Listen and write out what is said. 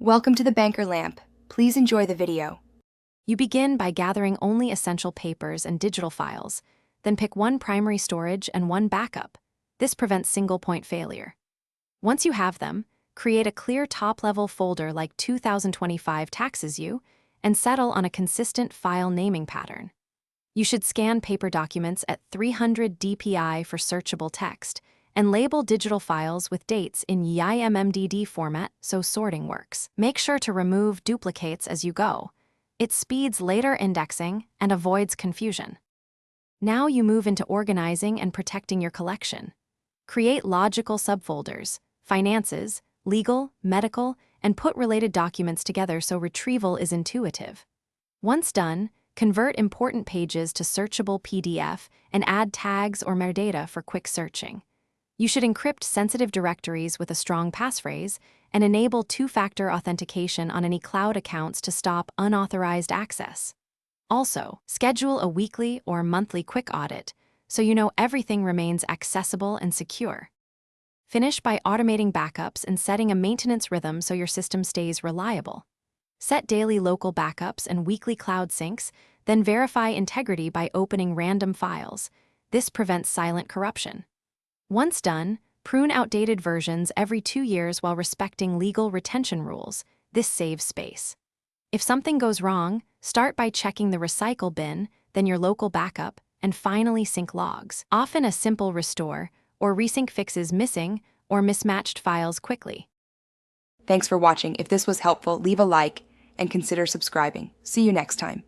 Welcome to the Banker Lamp. Please enjoy the video. You begin by gathering only essential papers and digital files, then pick one primary storage and one backup. This prevents single-point failure. Once you have them, create a clear top-level folder like 2025 taxes you, and settle on a consistent file naming pattern. You should scan paper documents at 300 dpi for searchable text, and label digital files with dates in YIMMDD format so sorting works. Make sure to remove duplicates as you go. It speeds later indexing and avoids confusion. Now you move into organizing and protecting your collection. Create logical subfolders, finances, legal, medical, and put related documents together so retrieval is intuitive. Once done, convert important pages to searchable PDF and add tags or metadata for quick searching. You should encrypt sensitive directories with a strong passphrase and enable two-factor authentication on any cloud accounts to stop unauthorized access. Also, schedule a weekly or monthly quick audit so you know everything remains accessible and secure. Finish by automating backups and setting a maintenance rhythm so your system stays reliable. Set daily local backups and weekly cloud syncs, then verify integrity by opening random files. This prevents silent corruption. Once done, prune outdated versions every 2 years while respecting legal retention rules. This saves space. If something goes wrong, start by checking the recycle bin, then your local backup, and finally sync logs. Often a simple restore or resync fixes missing or mismatched files quickly. Thanks for watching. If this was helpful, leave a like and consider subscribing. See you next time.